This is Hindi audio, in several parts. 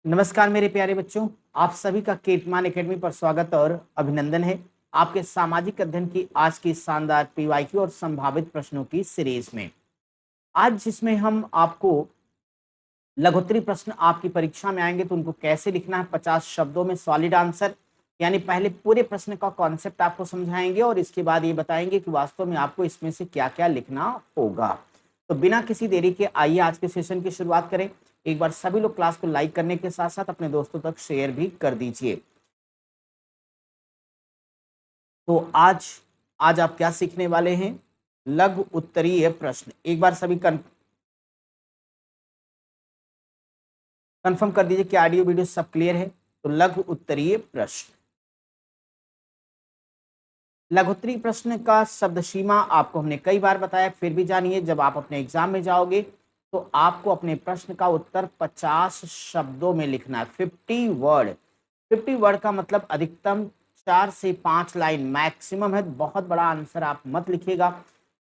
नमस्कार मेरे प्यारे बच्चों, आप सभी का कीर्तिमान एकेडमी पर स्वागत और अभिनंदन है। आपके सामाजिक अध्ययन की आज की शानदार पीवाईक्यू और संभावित प्रश्नों की सीरीज में आज जिसमें हम आपको लघुत्तरी प्रश्न आपकी परीक्षा में आएंगे तो उनको कैसे लिखना है 50 शब्दों में सॉलिड आंसर, यानी पहले पूरे प्रश्न का कॉन्सेप्ट आपको समझाएंगे और इसके बाद ये बताएंगे कि वास्तव में आपको इसमें से क्या क्या लिखना होगा। तो बिना किसी देरी के आइए आज के सेशन की शुरुआत करें। एक बार सभी लोग क्लास को लाइक करने के साथ साथ अपने दोस्तों तक शेयर भी कर दीजिए। तो आज आज आप क्या सीखने वाले हैं? लघु उत्तरीय प्रश्न। एक बार सभी कंफर्म कर दीजिए कि ऑडियो वीडियो सब क्लियर है। तो लघु उत्तरीय प्रश्न, लघुत्तरी प्रश्न का शब्द सीमा आपको हमने कई बार बताया, फिर भी जानिए जब आप अपने एग्जाम में जाओगे तो आपको अपने प्रश्न का उत्तर 50 शब्दों में लिखना है। 50 वर्ड का मतलब अधिकतम 4 से 5 लाइन मैक्सिमम है। बहुत बड़ा आंसर आप मत लिखिएगा।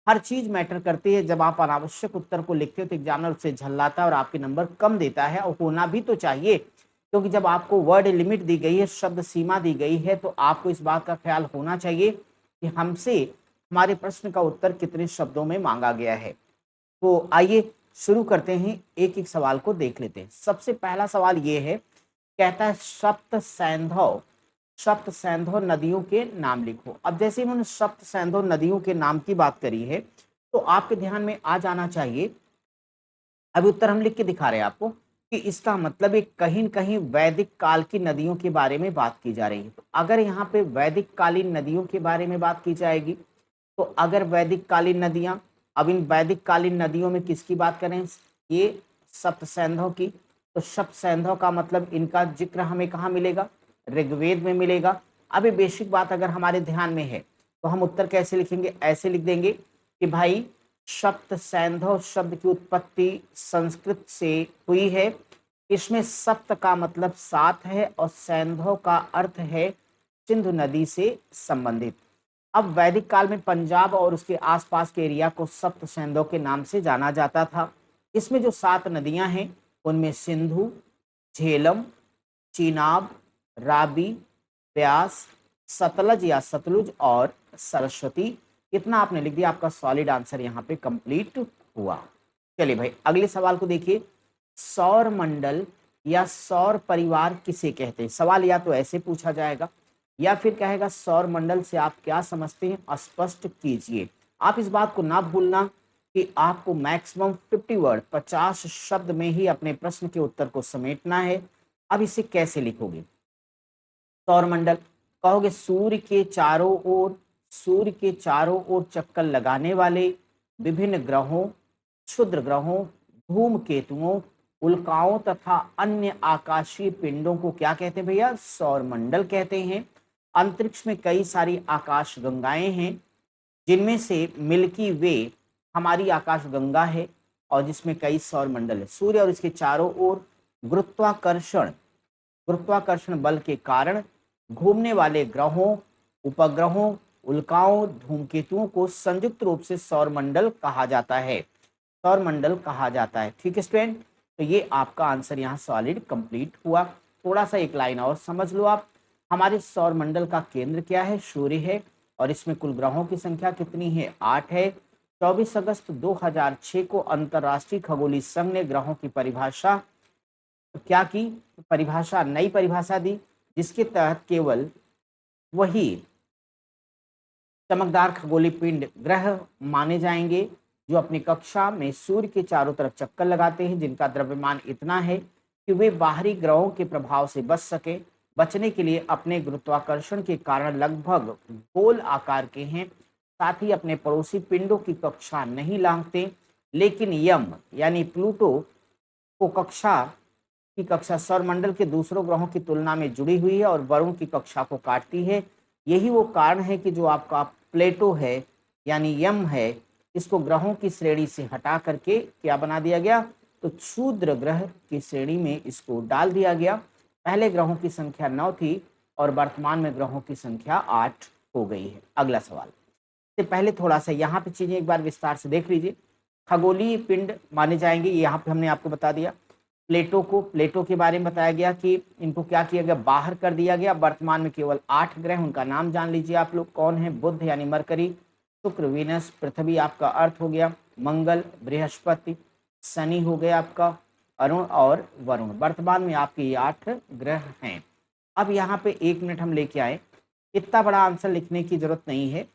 हर चीज मैटर करती है। जब आप अनावश्यक उत्तर को लिखते हो तो एग्जामिनर उसे झल्लाता है और आपके नंबर कम देता है, और होना भी तो चाहिए, क्योंकि जब आपको वर्ड लिमिट दी गई है, शब्द सीमा दी गई है, तो आपको इस बात का ख्याल होना चाहिए कि हमसे हमारे प्रश्न का उत्तर कितने शब्दों में मांगा गया है। तो आइए शुरू करते हैं, एक एक सवाल को देख लेते हैं। सबसे पहला सवाल ये है, कहता है सप्त सैंधव नदियों के नाम लिखो। अब जैसे इन्होंने सप्त सैंधव नदियों के नाम की बात करी है तो आपके ध्यान में आ जाना चाहिए, अभी उत्तर हम लिख के दिखा रहे हैं आपको, कि इसका मतलब एक कहीं न कहीं वैदिक काल की नदियों के बारे में बात की जा रही है। तो अगर यहाँ पे वैदिक कालीन नदियों के बारे में बात की जाएगी, तो अगर वैदिक कालीन नदियां, अब इन वैदिक कालीन नदियों में किसकी बात करें? ये सप्तसैंधव की। तो सप्तसैंधव का मतलब इनका जिक्र हमें कहाँ मिलेगा? ऋग्वेद में मिलेगा। अब ये बेसिक बात अगर हमारे ध्यान में है तो हम उत्तर कैसे लिखेंगे? ऐसे लिख देंगे कि भाई सप्त सैंधव शब्द की उत्पत्ति संस्कृत से हुई है। इसमें सप्त का मतलब 7 है और सैंधव का अर्थ है सिंधु नदी से संबंधित। अब वैदिक काल में पंजाब और उसके आसपास के एरिया को सप्त सैंधव के नाम से जाना जाता था। इसमें जो 7 नदियां हैं उनमें सिंधु, झेलम, चीनाब, राबी, ब्यास, सतलज या सतलुज और सरस्वती। इतना आपने लिख दिया, आपका सॉलिड आंसर यहाँ पे कंप्लीट हुआ। चलिए भाई अगले सवाल को देखिए, सौर मंडल या सौर परिवार किसे कहते हैं? सवाल या तो ऐसे पूछा जाएगा या फिर कहेगा सौर मंडल से आप क्या समझते हैं, स्पष्ट कीजिए। आप इस बात को ना भूलना कि आपको मैक्सिमम 50 वर्ड 50 शब्द में ही अपने प्रश्न के उत्तर को समेटना है। अब इसे कैसे लिखोगे? सौरमंडल कहोगे सूर्य के चारों ओर चक्कर लगाने वाले विभिन्न ग्रहों, क्षुद्र ग्रहों, धूमकेतुओं, उल्काओं तथा अन्य आकाशीय पिंडों को क्या कहते हैं भैया? सौरमंडल कहते हैं। अंतरिक्ष में कई सारी आकाश गंगाएं हैं, जिनमें से मिल्की वे हमारी आकाश गंगा है और जिसमें कई सौरमंडल है। सूर्य और इसके चारों ओर गुरुत्वाकर्षण गुरुत्वाकर्षण बल के कारण घूमने वाले ग्रहों, उपग्रहों, उल्काओं, धूमकेतुओं को संयुक्त रूप से सौरमंडल कहा जाता है। सौरमंडल कहा जाता है। ठीक है स्टूडेंट, तो ये आपका आंसर यहाँ सॉलिड कंप्लीट हुआ। थोड़ा सा एक लाइन और समझ लो आप, हमारे सौरमंडल का केंद्र क्या है? सूर्य है। और इसमें कुल ग्रहों की संख्या कितनी है? 8 है। 24 अगस्त 2006 को अंतरराष्ट्रीय खगोलीय संघ ने ग्रहों की परिभाषा क्या की? परिभाषा, नई परिभाषा दी, जिसके तहत केवल वही चमकदार खगोलीय पिंड ग्रह माने जाएंगे जो अपनी कक्षा में सूर्य के चारों तरफ चक्कर लगाते हैं, जिनका द्रव्यमान इतना है कि वे बाहरी ग्रहों के प्रभाव से बच सके। बचने के लिए अपने गुरुत्वाकर्षण के कारण लगभग गोल आकार के हैं, साथ ही अपने पड़ोसी पिंडों की कक्षा नहीं लांघते। लेकिन यम यानी प्लूटो को कक्षा सौरमंडल के दूसरों ग्रहों की तुलना में जुड़ी हुई है और वरुण की कक्षा को काटती है। यही वो कारण है कि जो आपका प्लेटो है यानी यम है, इसको ग्रहों की श्रेणी से हटा करके क्या बना दिया गया? तो क्षुद्र ग्रह की श्रेणी में इसको डाल दिया गया। पहले ग्रहों की संख्या 9 थी और वर्तमान में ग्रहों की संख्या 8 हो गई है। अगला सवाल से पहले थोड़ा सा यहाँ पे चीजें एक बार विस्तार से देख लीजिए। खगोलीय पिंड माने जाएंगे, यहाँ पे हमने आपको बता दिया। प्लेटो के बारे में बताया गया कि इनको क्या किया गया, बाहर कर दिया गया। वर्तमान में केवल 8 ग्रह, उनका नाम जान लीजिए आप लोग कौन है। बुध यानी मरकरी, शुक्र, वीनस, पृथ्वी आपका अर्थ हो गया, मंगल, बृहस्पति, शनि हो गया आपका, अरुण और वरुण। वर्तमान में आपके ये 8 ग्रह हैं। अब यहाँ पे 1 मिनट हम लेके आए, इतना बड़ा आंसर लिखने की जरूरत नहीं है।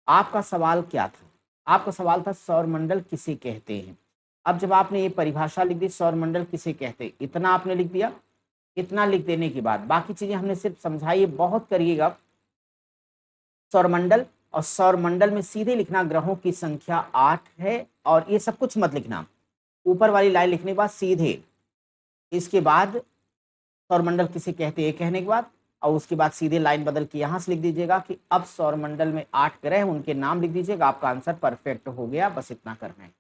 आपका सवाल क्या था? आपका सवाल था सौरमंडल किसे कहते हैं। अब जब आपने ये परिभाषा लिख दी सौरमंडल किसे कहते हैं, इतना आपने लिख दिया। इतना लिख देने के बाद बाकी चीजें हमने सिर्फ समझाई, बहुत करिएगा। सौरमंडल, और सौरमंडल में सीधे लिखना ग्रहों की संख्या 8 है, और ये सब कुछ मत लिखना। ऊपर वाली लाइन लिखने के बाद सीधे इसके बाद सौरमंडल किसे कहते हैं कहने के बाद, और उसके बाद सीधे लाइन बदल के यहां से लिख दीजिएगा कि अब सौरमंडल में 8 ग्रह, उनके नाम लिख दीजिएगा। आपका आंसर परफेक्ट हो गया, बस इतना करना है।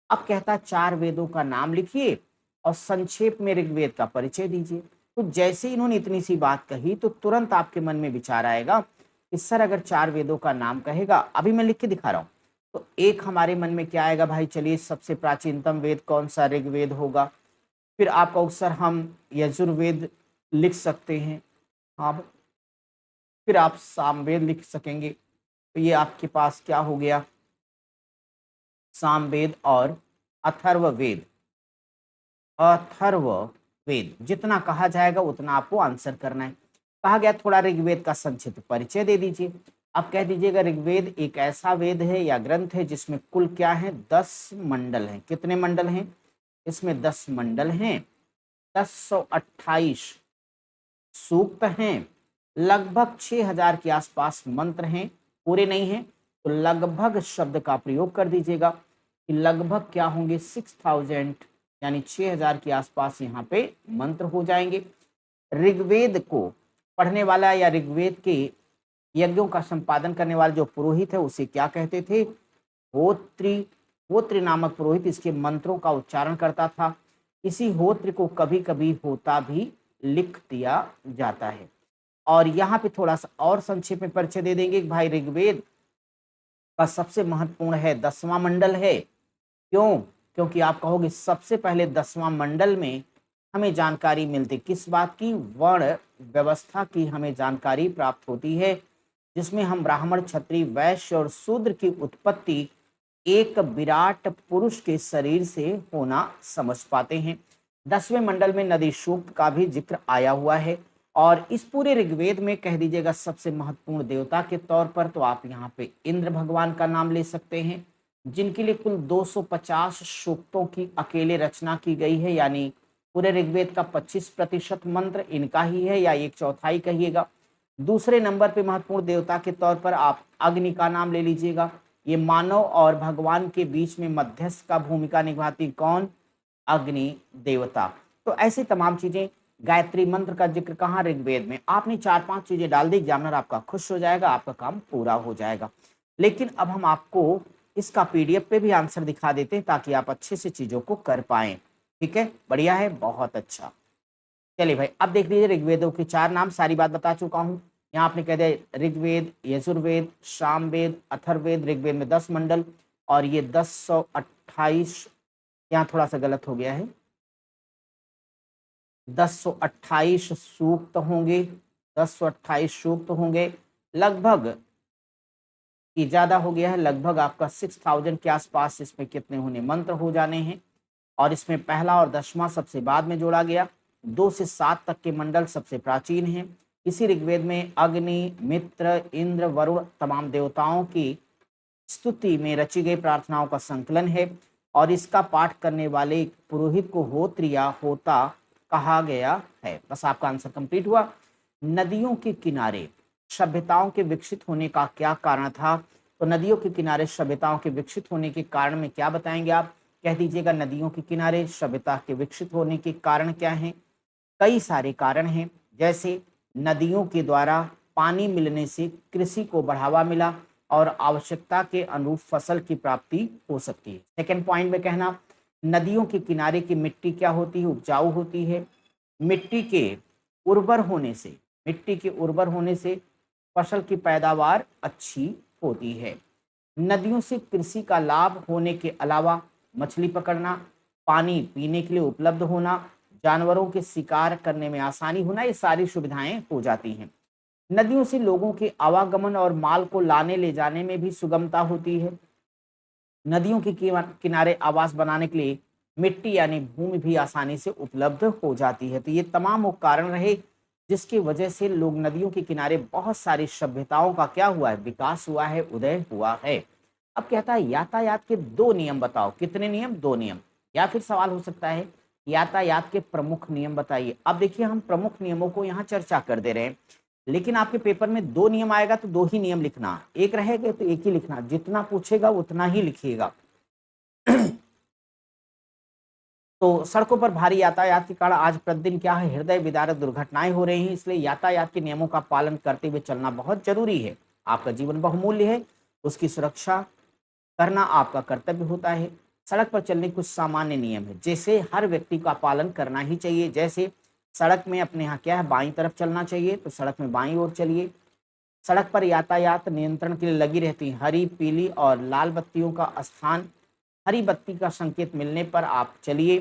अब कहता है 4 वेदों का नाम लिखिए और संक्षेप में ऋग्वेद का परिचय दीजिए। तो जैसे इन्होंने इतनी सी बात कही तो तुरंत आपके मन में विचार आएगा कि सर अगर 4 वेदों का नाम कहेगा, अभी मैं लिख के दिखा रहा हूं, तो एक हमारे मन में क्या आएगा भाई, चलिए सबसे प्राचीनतम वेद कौन सा, ऋग्वेद होगा। फिर आप कहोगे सर हम यजुर्वेद लिख सकते हैं, हाँ। फिर आप सामवेद लिख सकेंगे, तो ये आपके पास क्या हो गया, सामवेद और अथर्ववेद। अथर्ववेद जितना कहा जाएगा उतना आपको आंसर करना है। कहा गया थोड़ा ऋग्वेद का संक्षिप्त परिचय दे दीजिए। अब कह दीजिएगा ऋग्वेद एक ऐसा वेद है या ग्रंथ है जिसमें कुल क्या है, 10 मंडल हैं। कितने मंडल हैं इसमें, 10 मंडल हैं। 1028 सूक्त हैं, लगभग 6000 के आसपास मंत्र हैं। पूरे नहीं हैं तो लगभग शब्द का प्रयोग कर दीजिएगा कि लगभग क्या होंगे, 6000 यानी 6000 के आसपास यहाँ पे मंत्र हो जाएंगे। ऋग्वेद को पढ़ने वाला या ऋग्वेद के यज्ञों का संपादन करने वाला जो पुरोहित है उसे क्या कहते थे, होत्री। होत्री नामक पुरोहित इसके मंत्रों का उच्चारण करता था। इसी होत्र को कभी कभी होता भी लिख दिया जाता है। और यहाँ पे थोड़ा सा और संक्षेप में परिचय दे देंगे कि भाई ऋग्वेद का सबसे महत्वपूर्ण है 10वां मंडल है। क्यों? क्योंकि आप कहोगे सबसे पहले 10वां मंडल में हमें जानकारी मिलती किस बात की, वर्ण व्यवस्था की हमें जानकारी प्राप्त होती है, जिसमें हम ब्राह्मण, क्षत्रिय, वैश्य और शूद्र की उत्पत्ति एक विराट पुरुष के शरीर से होना समझ पाते हैं। 10वें मंडल में नदी सूक्त का भी जिक्र आया हुआ है। और इस पूरे ऋग्वेद में कह दीजिएगा सबसे महत्वपूर्ण देवता के तौर पर तो आप यहाँ पे इंद्र भगवान का नाम ले सकते हैं, जिनके लिए कुल 250 सूक्तों की अकेले रचना की गई है। यानी पूरे ऋग्वेद का 25% मंत्र इनका ही है, या 1/4 कहिएगा। दूसरे नंबर पे महत्वपूर्ण देवता के तौर पर आप अग्नि का नाम ले लीजिएगा। ये मानव और भगवान के बीच में मध्यस्थ का भूमिका निभाती, कौन, अग्नि देवता। तो ऐसे तमाम चीजें, गायत्री मंत्र का जिक्र कहाँ, ऋग्वेद में। आपने 4-5 चीजें डाल दी, एग्जामिनर आपका खुश हो जाएगा, आपका काम पूरा हो जाएगा। लेकिन अब हम आपको इसका पीडीएफ पे भी आंसर दिखा देते हैं ताकि आप अच्छे से चीजों को कर पाएं। ठीक है, बढ़िया है, बहुत अच्छा। चलिए भाई अब देख लीजिए ऋग्वेदों के 4 नाम, सारी बात बता चुका हूँ। यहाँ आपने कह दिया ऋग्वेद, यजुर्वेद, सामवेद, अथर्ववेद। ऋग्वेद में 10 मंडल और ये 1028, यहाँ थोड़ा सा गलत हो गया है, 1028 सूक्त होंगे। 1028 सूक्त होंगे, लगभग कि ज्यादा हो गया है, लगभग आपका 6000 के आसपास इसमें कितने होने, मंत्र हो जाने हैं। और इसमें पहला और 10वां सबसे बाद में जोड़ा गया। 2 से 7 तक के मंडल सबसे प्राचीन हैं। इसी ऋग्वेद में अग्नि, मित्र, इंद्र, वरुण तमाम देवताओं की स्तुति में रची गई प्रार्थनाओं का संकलन है। और इसका पाठ करने वाले पुरोहित को होत्र या होता कहा गया है। बस आपका आंसर कंप्लीट हुआ। नदियों के किनारे सभ्यताओं के विकसित होने का क्या कारण था? तो नदियों के किनारे सभ्यताओं के विकसित होने के कारण में क्या बताएंगे आप? कह दीजिएगा नदियों के किनारे सभ्यता के विकसित होने के कारण क्या हैं? कई सारे कारण हैं, जैसे नदियों के द्वारा पानी मिलने से कृषि को बढ़ावा मिला और आवश्यकता के अनुरूप फसल की प्राप्ति हो सकती है। सेकंड पॉइंट में कहना, नदियों के किनारे की मिट्टी क्या होती है, उपजाऊ होती है। मिट्टी के उर्वर होने से, मिट्टी के उर्वर होने से फसल की पैदावार अच्छी होती है। नदियों से कृषि का लाभ होने के अलावा मछली पकड़ना, पानी पीने के लिए उपलब्ध होना, जानवरों के शिकार करने में आसानी होना, ये सारी सुविधाएं हो जाती हैं। नदियों से लोगों के आवागमन और माल को लाने ले जाने में भी सुगमता होती है। नदियों के किनारे आवास बनाने के लिए मिट्टी यानी भूमि भी आसानी से उपलब्ध हो जाती है। तो ये तमाम वो कारण रहे जिसकी वजह से लोग नदियों के किनारे बहुत सारी सभ्यताओं का क्या हुआ है, विकास हुआ है, उदय हुआ है। अब कहता है यातायात के दो नियम बताओ। कितने नियम? दो नियम। या फिर सवाल हो सकता है यातायात के प्रमुख नियम बताइए। अब देखिए हम प्रमुख नियमों को यहाँ चर्चा कर दे रहे हैं, लेकिन आपके पेपर में दो नियम आएगा तो दो ही नियम लिखना, एक रहेगा तो एक ही लिखना, जितना पूछेगा उतना ही लिखिएगा। तो सड़कों पर भारी यातायात के कारण आज प्रतिदिन क्या है, हृदय विदारक दुर्घटनाएं हो रही हैं। इसलिए यातायात के नियमों का पालन करते हुए चलना बहुत जरूरी है। आपका जीवन बहुमूल्य है, उसकी सुरक्षा करना आपका कर्तव्य होता है। सड़क पर चलने के कुछ सामान्य नियम है, जैसे हर व्यक्ति का पालन करना ही चाहिए। जैसे सड़क में अपने यहाँ क्या है, बाईं तरफ चलना चाहिए, तो सड़क में बाईं ओर चलिए। सड़क पर यातायात नियंत्रण के लिए लगी रहती हरी, पीली और लाल बत्तियों का स्थान। हरी बत्ती का संकेत मिलने पर आप चलिए।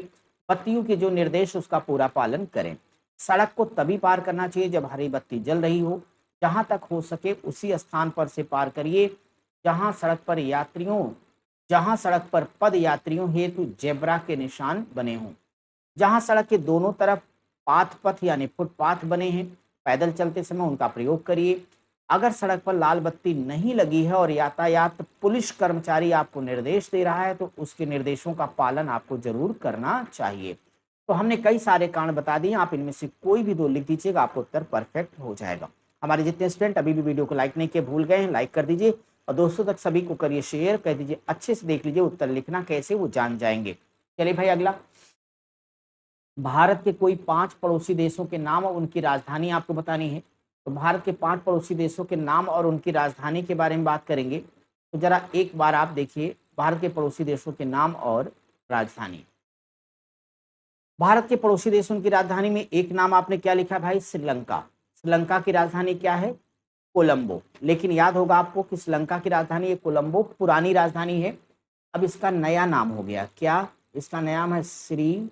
बत्तियों के जो निर्देश उसका पूरा पालन करें। सड़क को तभी पार करना चाहिए जब हरी बत्ती जल रही हो। जहां तक हो सके उसी स्थान पर से पार करिए जहां सड़क पर यात्रियों जहां सड़क पर पद यात्रियों हेतु जेब्रा के निशान बने हों। जहां सड़क के दोनों तरफ पाथ पथ यानी फुटपाथ बने हैं, पैदल चलते समय उनका प्रयोग करिए। अगर सड़क पर लाल बत्ती नहीं लगी है और यातायात पुलिस कर्मचारी आपको निर्देश दे रहा है तो उसके निर्देशों का पालन आपको जरूर करना चाहिए। तो हमने कई सारे कारण बता दिए, आप इनमें से कोई भी दो लिख दीजिएगा, आपको उत्तर परफेक्ट हो जाएगा। हमारे जितने स्टूडेंट अभी भी वीडियो को लाइक नहीं किए भूल गए हैं, लाइक कर दीजिए और दोस्तों तक सभी को करिए शेयर, कह दीजिए अच्छे से देख लीजिए उत्तर लिखना कैसे वो जान जाएंगे। चलिए भाई अगला, भारत के कोई 5 पड़ोसी देशों के नाम और उनकी राजधानी आपको बतानी है। तो भारत के 5 पड़ोसी देशों के नाम और उनकी राजधानी के बारे में बात करेंगे। तो जरा एक बार आप देखिए भारत के पड़ोसी देशों के नाम और राजधानी। भारत के पड़ोसी देशों की राजधानी में एक नाम आपने क्या लिखा भाई? श्रीलंका। श्रीलंका की राजधानी क्या है? कोलंबो। लेकिन याद होगा आपको कि श्रीलंका की राजधानी कोलंबो पुरानी राजधानी है। अब इसका नया नाम हो गया क्या? इसका नया नाम है श्री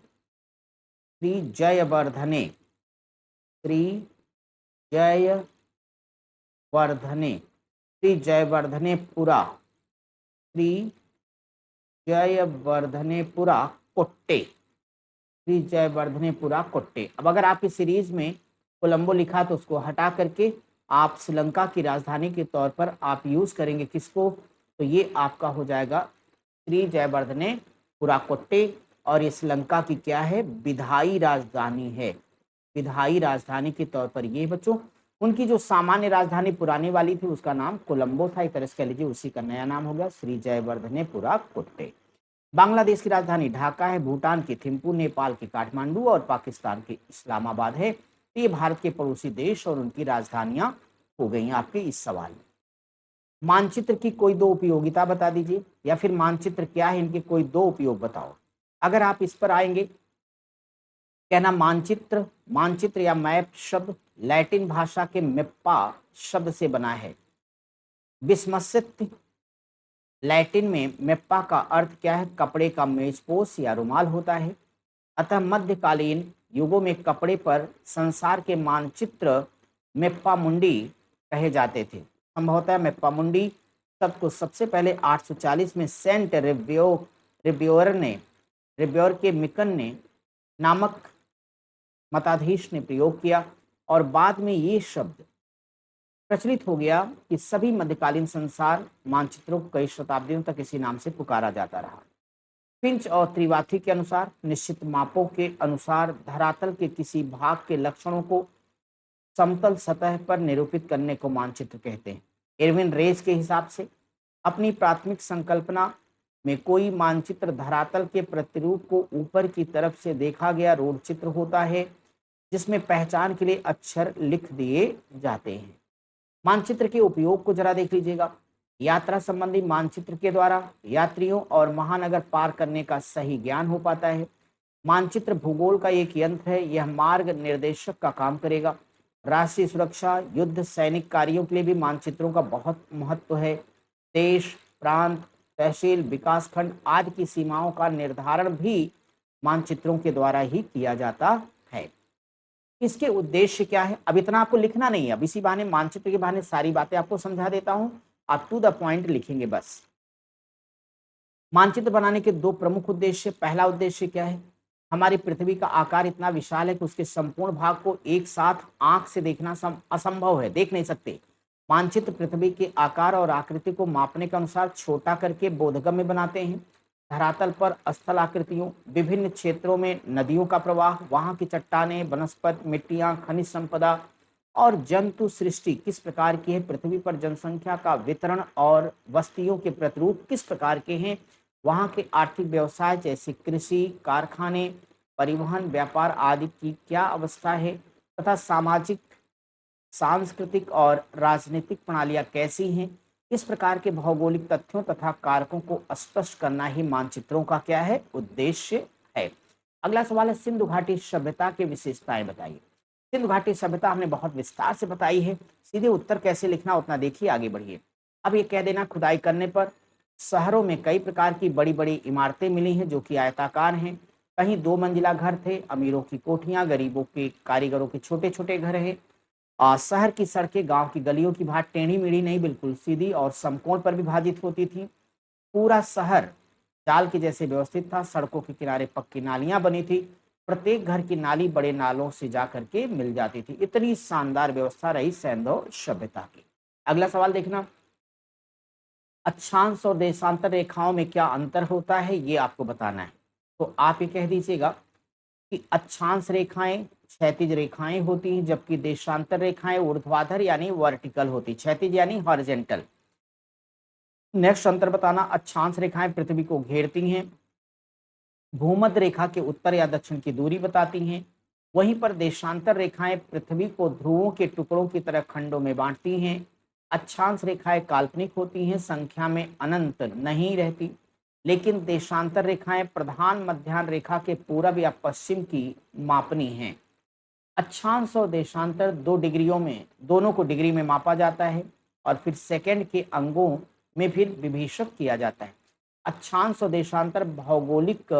जयवर्धने। श्री जयवर्धने। श्री जयवर्धनेपुरा। श्री जयवर्धनेपुरा कोट्टे। श्री जयवर्धनेपुरा कोट्टे। अब अगर आपकी सीरीज में कोलंबो लिखा तो उसको हटा करके आप श्रीलंका की राजधानी के तौर पर आप यूज करेंगे किसको? तो ये आपका हो जाएगा श्री जयवर्धनेपुरा कोट्टे। और ये श्रीलंका की क्या है? विधायी राजधानी है। विधायी राजधानी के तौर पर ये बच्चों, उनकी जो सामान्य राजधानी पुरानी वाली थी उसका नाम कोलंबो था, एक तरह से कह लीजिए उसी का नया नाम हो गया श्री जयवर्धनेपुरा कोट्टे। बांग्लादेश की राजधानी ढाका है, भूटान की थिम्पू, नेपाल की काठमांडू और पाकिस्तान की इस्लामाबाद है। तो ये भारत के पड़ोसी देश और उनकी राजधानियां हो गई आपके इस सवाल में। मानचित्र की कोई दो उपयोगिता बता दीजिए, या फिर मानचित्र क्या है, इनके कोई दो उपयोग बताओ। अगर आप इस पर आएंगे, कहना मानचित्र, मानचित्र या मैप शब्द लैटिन भाषा के मेप्पा शब्द से बना है। विस्मसित लैटिन में मेप्पा का अर्थ क्या है? कपड़े का मेजपोश या रुमाल होता है। अतः मध्यकालीन युगों में कपड़े पर संसार के मानचित्र मेप्पा मुंडी कहे जाते थे। संभवतः मेप्पा मुंडी शब्द को सबसे पहले 840 में सेंट रिब्योर के मिकन ने नामक मताधीश ने प्रयोग किया और बाद में ये शब्द प्रचलित हो गया कि सभी मध्यकालीन संसार मानचित्रों को कई शताब्दियों तक इसी नाम से पुकारा जाता रहा। फिंच और त्रिवाथी के अनुसार निश्चित मापों के अनुसार धरातल के किसी भाग के लक्षणों को समतल सतह पर निरूपित करने को मानचित्र कहते हैं। एरविन रेज के हिसाब से अपनी प्राथमिक संकल्पना में कोई मानचित्र धरातल के प्रतिरूप को ऊपर की तरफ से देखा गया रोड चित्र होता है जिसमें पहचान के लिए अक्षर लिख दिए जाते हैं। मानचित्र के उपयोग को जरा देख लीजिएगा। यात्रा संबंधी मानचित्र के द्वारा यात्रियों और महानगर पार करने का सही ज्ञान हो पाता है। मानचित्र भूगोल का एक यंत्र है, यह मार्ग निर्देशक का काम करेगा। राष्ट्रीय सुरक्षा, युद्ध, सैनिक कार्यों के लिए भी मानचित्रों का बहुत महत्व है। देश, प्रांत, तहसील, विकासखंड आदि की सीमाओं का निर्धारण भी मानचित्रों के द्वारा ही किया जाता है। इसके उद्देश्य क्या है? अब इतना आपको लिखना नहीं है, अब इसी बहाने मानचित्र के बहाने सारी बातें आपको समझा देता हूँ, आप टू द पॉइंट लिखेंगे बस। मानचित्र बनाने के दो प्रमुख उद्देश्य, पहला उद्देश्य क्या है? हमारी पृथ्वी का आकार इतना विशाल है कि उसके संपूर्ण भाग को एक साथ आंख से देखना असंभव है, देख नहीं सकते। मानचित्र पृथ्वी के आकार और आकृति को मापने के अनुसार छोटा करके बोधगम्य बनाते हैं। धरातल पर स्थल आकृतियों, विभिन्न क्षेत्रों में नदियों का प्रवाह, वहां की चट्टानें, वनस्पति, मिट्टियां, खनिज संपदा और जंतु सृष्टि किस प्रकार की है, पृथ्वी पर जनसंख्या का वितरण और बस्तियों के प्रतिरूप किस प्रकार के हैं, वहाँ के आर्थिक व्यवसाय जैसे कृषि, कारखाने, परिवहन, व्यापार आदि की क्या अवस्था है, तथा सामाजिक, सांस्कृतिक और राजनीतिक प्रणालियाँ कैसी हैं। इस प्रकार के भौगोलिक तथ्यों तथा कारकों को स्पष्ट करना ही मानचित्रों का क्या है, उद्देश्य है। अगला सवाल है, सिंधु घाटी सभ्यता की विशेषताएं बताइए। सिंधु घाटी सभ्यता हमने बहुत विस्तार से बताई है, सीधे उत्तर कैसे लिखना उतना देखिए, आगे बढ़िए। अब ये कह देना, खुदाई करने पर शहरों में कई प्रकार की बड़ी बड़ी इमारतें मिली हैं जो कि आयताकार हैं। कहीं दो मंजिला घर थे, अमीरों की कोठियां, गरीबों के कारीगरों के छोटे छोटे घर हैं। शहर की सड़कें गांव की गलियों की भांति टेढ़ी मेढ़ी नहीं, बिल्कुल सीधी और समकोण पर विभाजित होती थी। पूरा शहर जाल के जैसे व्यवस्थित था, सड़कों के किनारे पक्की नालियां बनी थी, प्रत्येक घर की नाली बड़े नालों से जा करके मिल जाती थी। इतनी शानदार व्यवस्था रही सैंधव सभ्यता की। अगला सवाल देखना, अक्षांश और देशांतर रेखाओं में क्या अंतर होता है, ये आपको बताना है। तो आप ये कह दीजिएगा कि अक्षांश रेखाएं क्षैतिज रेखाएं होती हैं, जबकि देशांतर रेखाएं ऊर्ध्वाधर यानी वर्टिकल होती, क्षैतिज यानी हॉरिजेंटल। नेक्स्ट अंतर बताना, अक्षांश रेखाएं पृथ्वी को घेरती हैं, भूमध्य रेखा के उत्तर या दक्षिण की दूरी बताती हैं। वहीं पर देशांतर रेखाएं पृथ्वी को ध्रुवों के टुकड़ों की तरह खंडों में बांटती हैं। अक्षांश रेखाएं काल्पनिक होती हैं, संख्या में अनंत नहीं रहती, लेकिन देशांतर रेखाएं प्रधान मध्याह्न रेखा के पूरब या पश्चिम की मापनी हैं। अक्षांश और देशांतर दो डिग्रियों में, दोनों को डिग्री में मापा जाता है और फिर सेकंड के अंगों में फिर विभीषक किया जाता है। अक्षांश और देशांतर भौगोलिक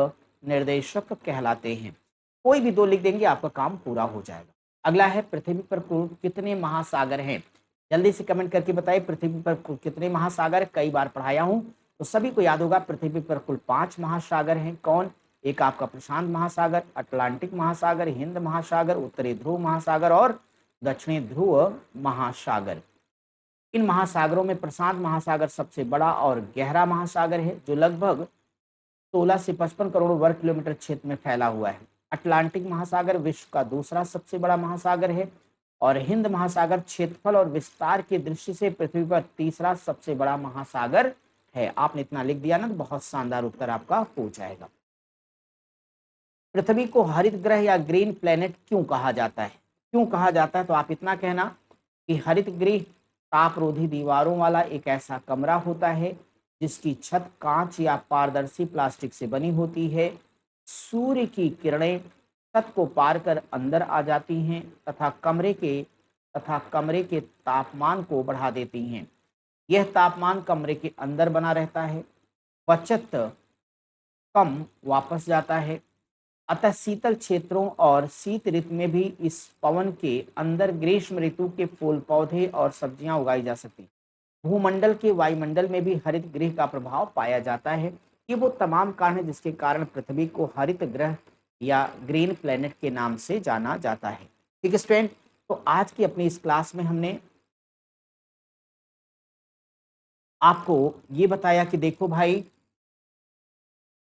निर्देशक कहलाते हैं। कोई भी दो लिख देंगे आपका काम पूरा हो जाएगा। अगला है, पृथ्वी पर कुल कितने महासागर हैं? जल्दी से कमेंट करके बताइए, पृथ्वी पर कुल कितने महासागर? कई बार पढ़ाया हूं तो सभी को याद होगा, पृथ्वी पर कुल 5 महासागर हैं। कौन? एक आपका प्रशांत महासागर, अटलांटिक महासागर, हिंद महासागर, उत्तरी ध्रुव महासागर और दक्षिणी ध्रुव महासागर। इन महासागरों में प्रशांत महासागर सबसे बड़ा और गहरा महासागर है, जो लगभग 16 से 55 करोड़ वर्ग किलोमीटर क्षेत्र में फैला हुआ है। अटलांटिक महासागर विश्व का दूसरा सबसे बड़ा महासागर है और हिंद महासागर क्षेत्रफल और विस्तार की दृष्टि से पृथ्वी पर तीसरा सबसे बड़ा महासागर है। आपने इतना लिख दिया ना तो बहुत शानदार उत्तर आपका हो जाएगा। पृथ्वी को हरित ग्रह या ग्रीन प्लेनेट क्यों कहा जाता है? क्यों कहा जाता है? तो आप इतना कहना कि हरित गृह तापरोधी दीवारों वाला एक ऐसा कमरा होता है जिसकी छत कांच या पारदर्शी प्लास्टिक से बनी होती है। सूर्य की किरणें छत को पार कर अंदर आ जाती हैं तथा कमरे के तापमान को बढ़ा देती हैं। यह तापमान कमरे के अंदर बना रहता है, बचत कम वापस जाता है। अतः शीतल क्षेत्रों और शीत ऋतु में भी इस पवन के अंदर ग्रीष्म ऋतु के फूल पौधे और सब्जियां उगाई जा सकती हैं। भूमंडल के वायुमंडल में भी हरित गृह का प्रभाव पाया जाता है। ये वो तमाम कारण है जिसके कारण पृथ्वी को हरित ग्रह या ग्रीन प्लेनेट के नाम से जाना जाता है। ठीक है स्टूडेंट, तो आज की अपनी इस क्लास में हमने आपको ये बताया कि देखो भाई,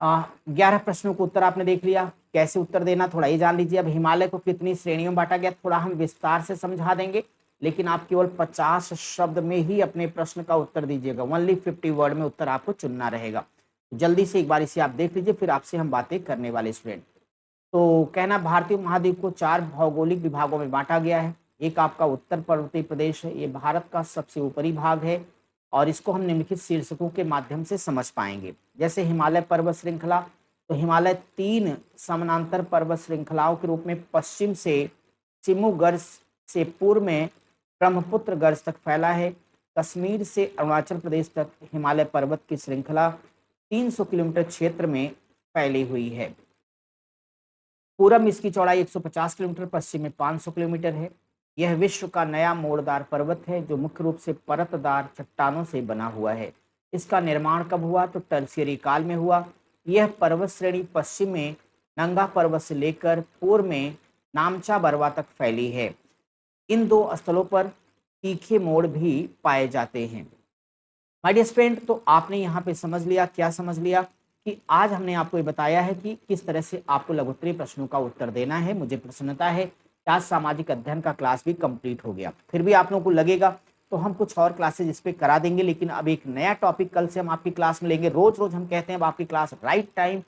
11 प्रश्नों को उत्तर आपने देख लिया, कैसे उत्तर देना थोड़ा ये जान लीजिए। अब हिमालय को कितनी श्रेणियों में बांटा गया थोड़ा हम विस्तार से समझा देंगे, लेकिन आप केवल 50 शब्द में ही अपने प्रश्न का उत्तर दीजिएगा। ओनली 50 वर्ड में उत्तर आपको चुनना रहेगा। जल्दी से एक बार इसे आप देख लीजिए, फिर आपसे हम बातें करने वाले स्टूडेंट। तो कहना, भारतीय महाद्वीप को 4 भौगोलिक विभागों में बांटा गया है। एक आपका उत्तर पर्वतीय प्रदेश है, ये भारत का सबसे ऊपरी भाग है और इसको हम निम्नलिखित शीर्षकों के माध्यम से समझ पाएंगे। जैसे हिमालय पर्वत श्रृंखला, तो हिमालय 3 समानांतर पर्वत श्रृंखलाओं के रूप में पश्चिम से सिमुगर्ज से पूर्व में ब्रह्मपुत्र गर्ज तक फैला है। कश्मीर से अरुणाचल प्रदेश तक हिमालय पर्वत की श्रृंखला 300 किलोमीटर क्षेत्र में फैली हुई है। पूरब में इसकी चौड़ाई 150 किलोमीटर, पश्चिम में 500 किलोमीटर है। यह विश्व का नया मोड़दार पर्वत है जो मुख्य रूप से परतदार चट्टानों से बना हुआ है। इसका निर्माण कब हुआ? तो टर्शियरी काल में हुआ। यह पर्वत श्रेणी पश्चिम में नंगा पर्वत से लेकर पूर्व में नामचा बरवा तक फैली है। इन दो स्थलों पर तीखे मोड़ भी पाए जाते हैं। माय डियर फ्रेंड, तो आपने यहाँ पे समझ लिया, क्या समझ लिया कि आज हमने आपको ये बताया है कि किस तरह से आपको लघुत्तरीय प्रश्नों का उत्तर देना है। मुझे प्रसन्नता है कि आज सामाजिक अध्ययन का क्लास भी कंप्लीट हो गया। फिर भी आप लोगों को लगेगा तो हम कुछ और क्लासेज इस पे करा देंगे, लेकिन अब एक नया टॉपिक कल से हम आपकी क्लास में लेंगे। रोज रोज हम कहते हैं अब आपकी क्लास राइट टाइम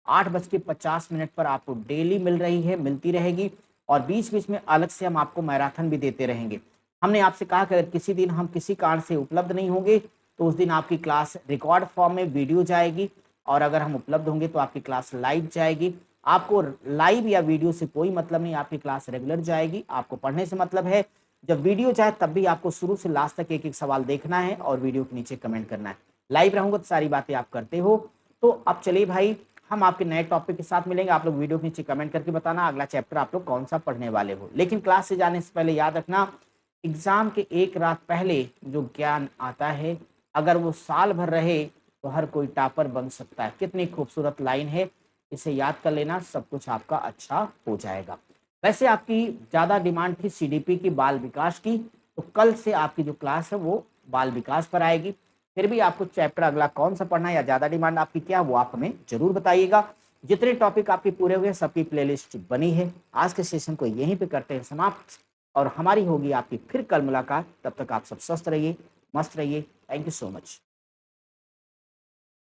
8:50 पर आपको डेली मिल रही है, मिलती रहेगी, और बीच बीच में अलग से हम आपको मैराथन भी देते रहेंगे। हमने आपसे कहा कि अगर किसी दिन हम किसी कारण से उपलब्ध नहीं होंगे तो उस दिन आपकी क्लास रिकॉर्ड फॉर्म में वीडियो जाएगी, और अगर हम उपलब्ध होंगे तो आपकी क्लास लाइव जाएगी। आपको लाइव या वीडियो से कोई मतलब नहीं, आपकी क्लास रेगुलर जाएगी। आपको पढ़ने से मतलब है। जब वीडियो जाए तब भी आपको शुरू से लास्ट तक एक एक सवाल देखना है और वीडियो के नीचे कमेंट करना है। लाइव रहूंगा तो सारी बातें आप करते हो। तो अब चलिए भाई, हम आपके नए टॉपिक के साथ मिलेंगे। आप लोग वीडियो के नीचे कमेंट करके बताना अगला चैप्टर आप लोग कौन सा पढ़ने वाले हो। लेकिन क्लास से जाने से पहले याद रखना, एग्जाम के एक रात पहले जो ज्ञान आता है, अगर वो साल भर रहे तो हर कोई टॉपर बन सकता है। कितनी खूबसूरत लाइन है, इसे याद कर लेना, सब कुछ आपका अच्छा हो जाएगा। वैसे आपकी ज़्यादा डिमांड थी सीडीपी की, बाल विकास की, तो कल से आपकी जो क्लास है वो बाल विकास पर आएगी। फिर भी आपको चैप्टर अगला कौन सा पढ़ना है या ज़्यादा डिमांड आपकी क्या, वो आप हमें जरूर बताइएगा। जितने टॉपिक आपके पूरे हुए सबकी प्लेलिस्ट बनी है। आज के सेशन को यहीं पे करते हैं समाप्त, और हमारी होगी आपकी फिर कल मुलाकात। तब तक आप सब स्वस्थ रहिए, मस्त रहिए। Thank you so much.